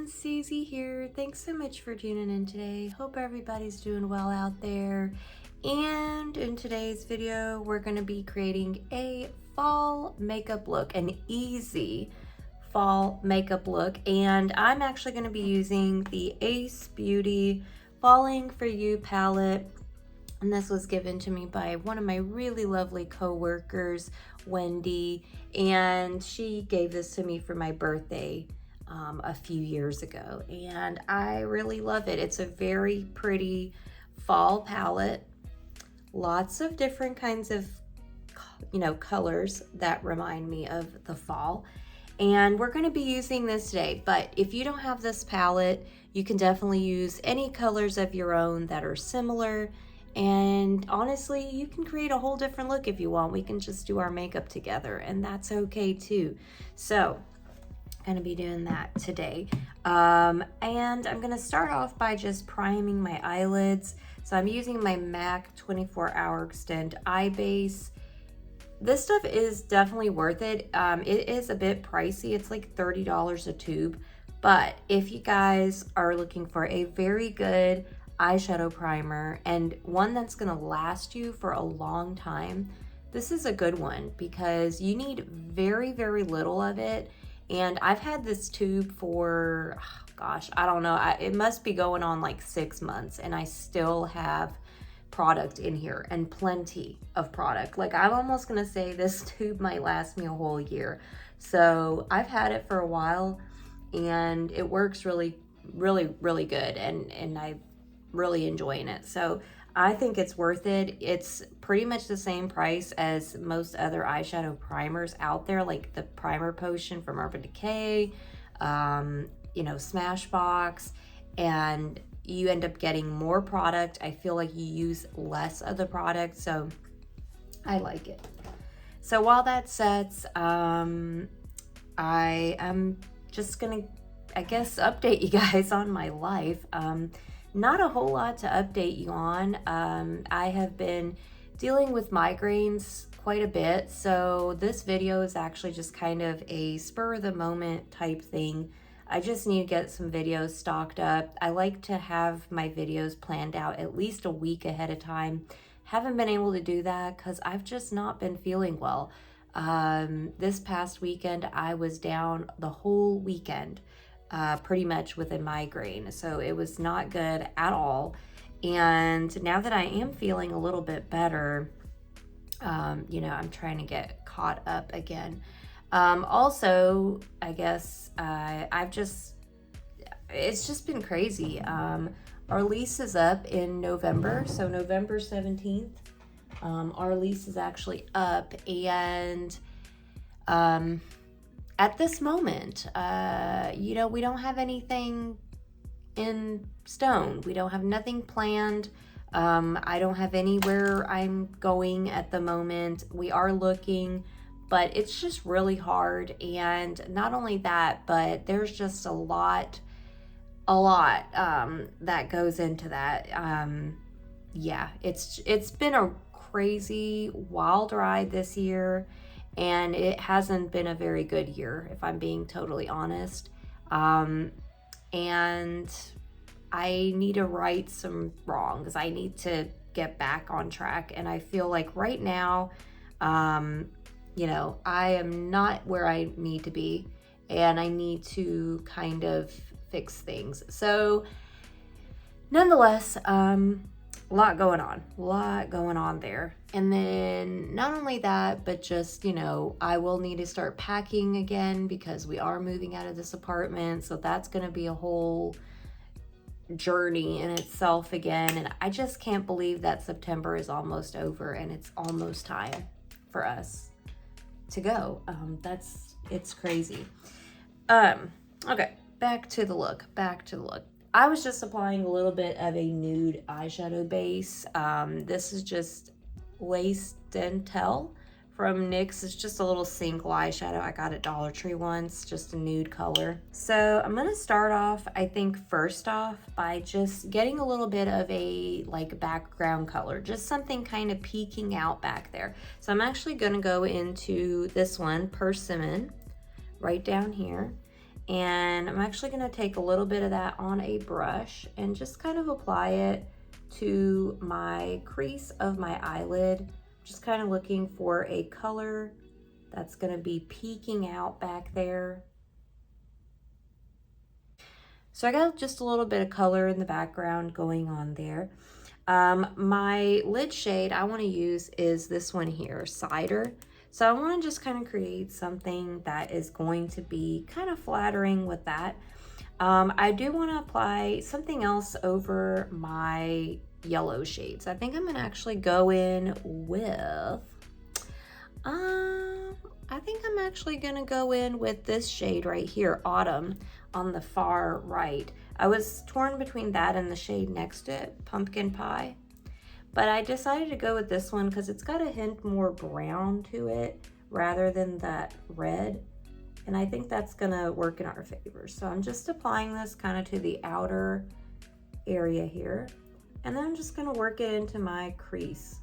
everyone, Susie here. Thanks so much for tuning in today. Hope everybody's doing well out there. And in today's video, we're going to be creating a fall makeup look, an easy fall makeup look. And I'm actually going to be using the Ace Beauty Falling For You palette. And this was given to me by one of my really lovely co-workers, Wendy, and she gave this to me for my birthday a few years ago, and I really love it. It's a very pretty fall palette, lots of different kinds of colors that remind me of the fall, and we're going to be using this today. But if you don't have this palette, you can definitely use any colors of your own that are similar. And honestly, you can create a whole different look if you want. We can just do our makeup together, and that's okay too. So I'm gonna be doing that today. And I'm gonna start off by just priming my eyelids. So I'm using my MAC 24-hour Extend Eye Base. This stuff is definitely worth it. It is a bit pricey. It's like $30 a tube. But if you guys are looking for a very good eyeshadow primer and one that's gonna last you for a long time, this is a good one because you need very, very little of it. And I've had this tube for, gosh, I don't know, it must be going on like 6 months, and I still have product in here, and plenty of product. Like, I'm almost gonna say this tube might last me a whole year. So I've had it for a while, and it works really, really, really good, and I really enjoying it. So I think it's worth it. It's pretty much the same price as most other eyeshadow primers out there, like the Primer Potion from Urban Decay, Smashbox, and you end up getting more product. I feel like you use less of the product, so I like it. So while that sets, I am just gonna, I guess, update you guys on my life. Not a whole lot to update you on. I have been dealing with migraines quite a bit, so this video is actually just kind of a spur of the moment type thing. I just need to get some videos stocked up. I like to have my videos planned out at least a week ahead of time. Haven't been able to do that because I've just not been feeling well. This past weekend, I was down the whole weekend. Pretty much with a migraine, so it was not good at all. And now that I am feeling a little bit better, I'm trying to get caught up again. Also, I guess it's just been crazy. Our lease is up in November, so November 17th, our lease is actually up, and at this moment, we don't have anything in stone. We don't have nothing planned. I don't have anywhere I'm going at the moment. We are looking, but it's just really hard. And not only that, but there's just a lot that goes into that. Yeah, it's been a crazy, wild ride this year. And it hasn't been a very good year, if I'm being totally honest. And I need to right some wrongs. I need to get back on track. And I feel like right now, I am not where I need to be. And I need to kind of fix things. So nonetheless, a lot going on there. And then not only that, but just, I will need to start packing again because we are moving out of this apartment. So that's going to be a whole journey in itself again. And I just can't believe that September is almost over and it's almost time for us to go. It's crazy. Okay, back to the look. I was just applying a little bit of a nude eyeshadow base. This is just Lace Dentelle from NYX. It's just a little single eyeshadow. I got at Dollar Tree once, just a nude color. So I'm gonna start off, I think first off, by just getting a little bit of a background color, just something kind of peeking out back there. So I'm actually gonna go into this one, Persimmon, right down here. And I'm actually gonna take a little bit of that on a brush and just kind of apply it to my crease of my eyelid. Just kind of looking for a color that's gonna be peeking out back there. So I got just a little bit of color in the background going on there. My lid shade I want to use is this one here, Cider. So I want to just kind of create something that is going to be kind of flattering with that. I do want to apply something else over my yellow shades. I think I'm going to actually go in with, I think I'm actually going to go in with this shade right here, Autumn, on the far right. I was torn between that and the shade next to it, Pumpkin Pie. But I decided to go with this one because it's got a hint more brown to it rather than that red. And I think that's gonna work in our favor. So I'm just applying this kind of to the outer area here. And then I'm just gonna work it into my crease.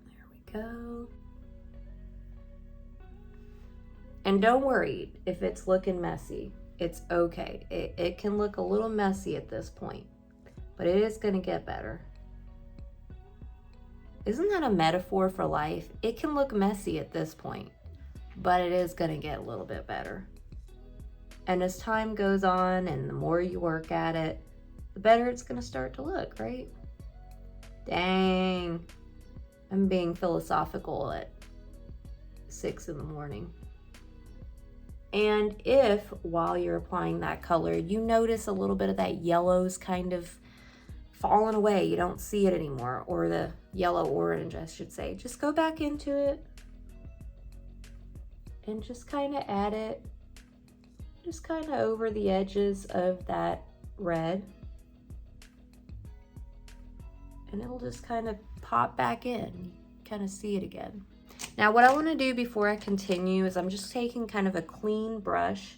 There we go. And don't worry if it's looking messy. It's okay. It can look a little messy at this point, but it is gonna get better. Isn't that a metaphor for life? It can look messy at this point, but it is gonna get a little bit better. And as time goes on and the more you work at it, the better it's gonna start to look, right? Dang, I'm being philosophical at 6 in the morning. And if, while you're applying that color, you notice a little bit of that yellow's kind of fallen away, you don't see it anymore, or the yellow orange, I should say, just go back into it and just kind of add it, just kind of over the edges of that red. And it'll just kind of pop back in, kind of see it again. Now what I want to do before I continue is I'm just taking kind of a clean brush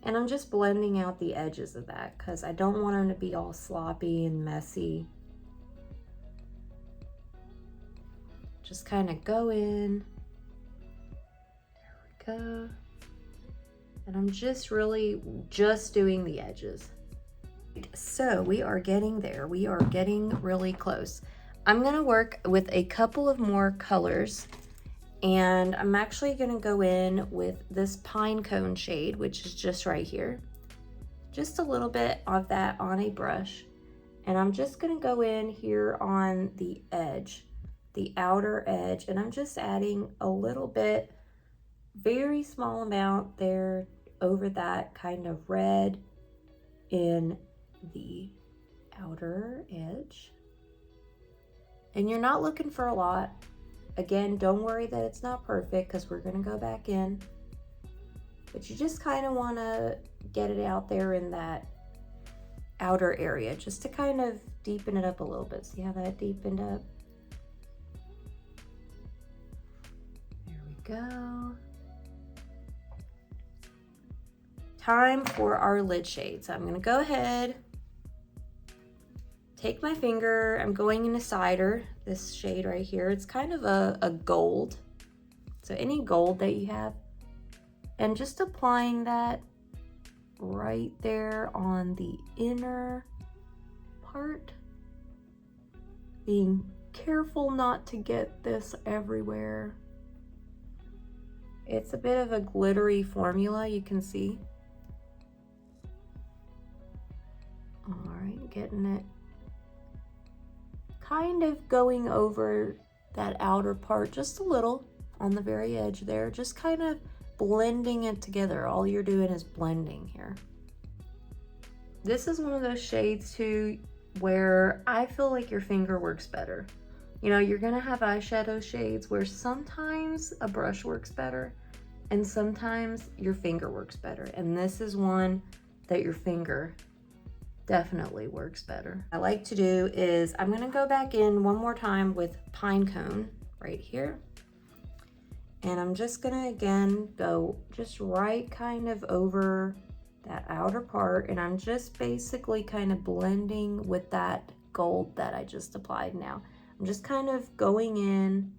and I'm just blending out the edges of that because I don't want them to be all sloppy and messy. Just kind of go in. There we go. And I'm just really just doing the edges. So we are getting there. We are getting really close. I'm going to work with a couple of more colors. And I'm actually gonna go in with this Pine Cone shade, which is just right here. Just a little bit of that on a brush. And I'm just gonna go in here on the edge, the outer edge, and I'm just adding a little bit, very small amount there over that kind of red in the outer edge. And you're not looking for a lot. Again, don't worry that it's not perfect because we're going to go back in. But you just kind of want to get it out there in that outer area just to kind of deepen it up a little bit. See how that deepened up? There we go. Time for our lid shade. So I'm going to go ahead, take my finger, I'm going into Cider, this shade right here. It's kind of a gold, so any gold that you have, and just applying that right there on the inner part, being careful not to get this everywhere. It's a bit of a glittery formula, you can see. All right, getting it kind of going over that outer part just a little on the very edge there, just kind of blending it together. All you're doing is blending here. This is one of those shades too where I feel like your finger works better. You know, you're gonna have eyeshadow shades where sometimes a brush works better and sometimes your finger works better, and this is one that your finger definitely works better. What I like to do is I'm gonna go back in one more time with Pine Cone right here. And I'm just gonna again go just right kind of over that outer part, and I'm just basically kind of blending with that gold that I just applied now. I'm just kind of going in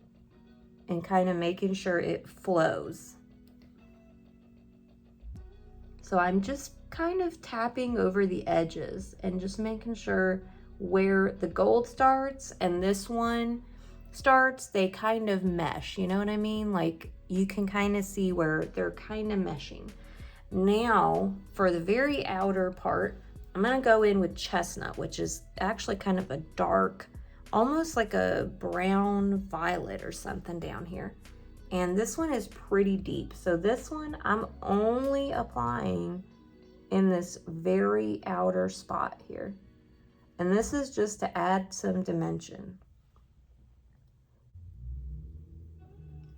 and kind of making sure it flows. So I'm just kind of tapping over the edges and just making sure where the gold starts and this one starts, they kind of mesh, you know what I mean? Like you can kind of see where they're kind of meshing. Now for the very outer part, I'm gonna go in with chestnut, which is actually kind of a dark, almost like a brown violet or something down here. And this one is pretty deep. So this one I'm only applying in this very outer spot here. And this is just to add some dimension.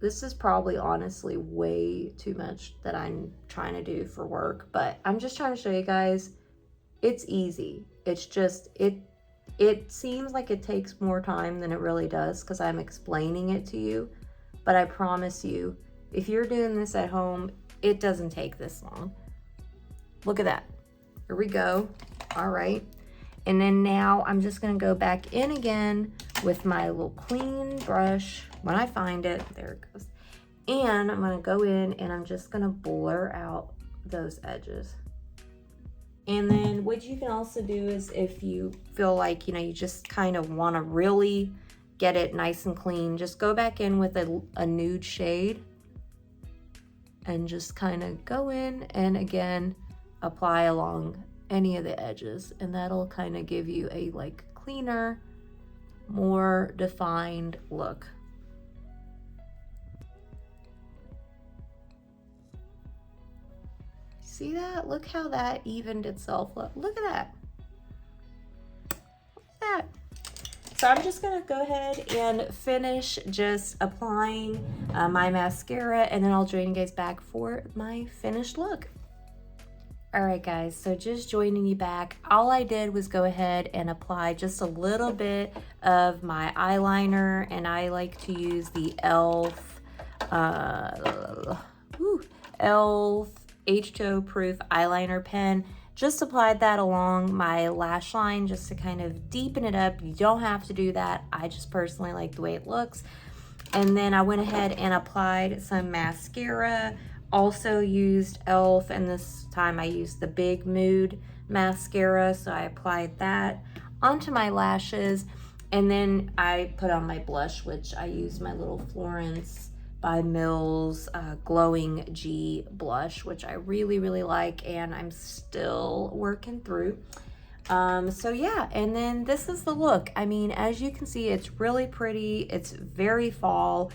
This is probably honestly way too much that I'm trying to do for work, but I'm just trying to show you guys it's easy. It's just, it seems like it takes more time than it really does because I'm explaining it to you, but I promise you, if you're doing this at home, it doesn't take this long. Look at that. Here we go. All right. And then now I'm just gonna go back in again with my little clean brush. When I find it, there it goes. And I'm gonna go in and I'm just gonna blur out those edges. And then what you can also do is if you feel like, you know, you just kind of wanna really get it nice and clean, just go back in with a nude shade and just kind of go in and again, apply along any of the edges, and that'll kind of give you a like cleaner, more defined look. See that? Look how that evened itself up. Look at that. Look at that. So I'm just gonna go ahead and finish just applying my mascara, and then I'll join you guys back for my finished look. All right guys, so just joining you back, all I did was go ahead and apply just a little bit of my eyeliner, and I like to use the e.l.f. H2O proof eyeliner pen. Just applied that along my lash line just to kind of deepen it up. You don't have to do that. I just personally like the way it looks. And then I went ahead and applied some mascara. Also used e.l.f. and this time I used the Big Mood mascara, so I applied that onto my lashes, and then I put on my blush, which I used my little Florence by Mills Glowing G blush, which I really like, and I'm still working through. So yeah, and then this is the look. I mean, as you can see, it's really pretty. It's very fall.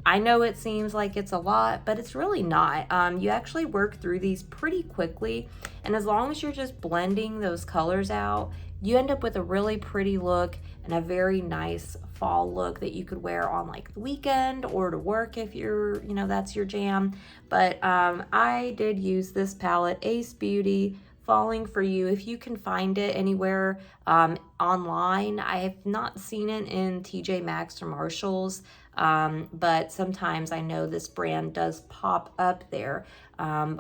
I know it seems like it's a lot, but it's really not. You actually work through these pretty quickly, and as long as you're just blending those colors out, you end up with a really pretty look and a very nice fall look that you could wear on like the weekend or to work if you're, you know, that's your jam. But I did use this palette, Ace Beauty Falling For You. If you can find it anywhere online, I have not seen it in TJ Maxx or Marshalls. But sometimes I know this brand does pop up there,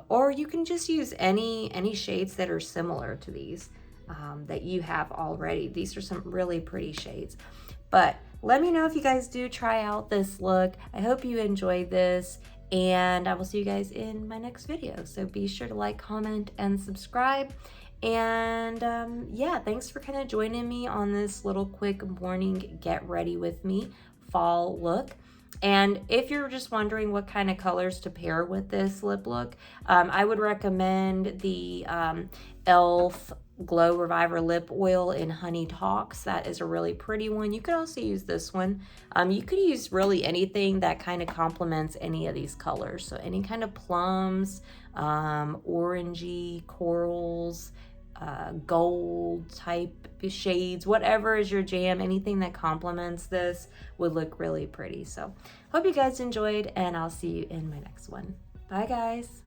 or you can just use any shades that are similar to these that you have already. These are some really pretty shades. But let me know if you guys do try out this look. I hope you enjoyed this, and I will see you guys in my next video. So be sure to like, comment, and subscribe. And yeah, thanks for kind of joining me on this little quick morning get ready with me fall look. And if you're just wondering what kind of colors to pair with this lip look, I would recommend the e.l.f. Glow Reviver Lip Oil in Honey Talks. That is a really pretty one. You could also use this one. You could use really anything that kind of complements any of these colors. So any kind of plums, orangey, corals, gold type shades, whatever is your jam, anything that complements this would look really pretty. So hope you guys enjoyed, and I'll see you in my next one. Bye guys.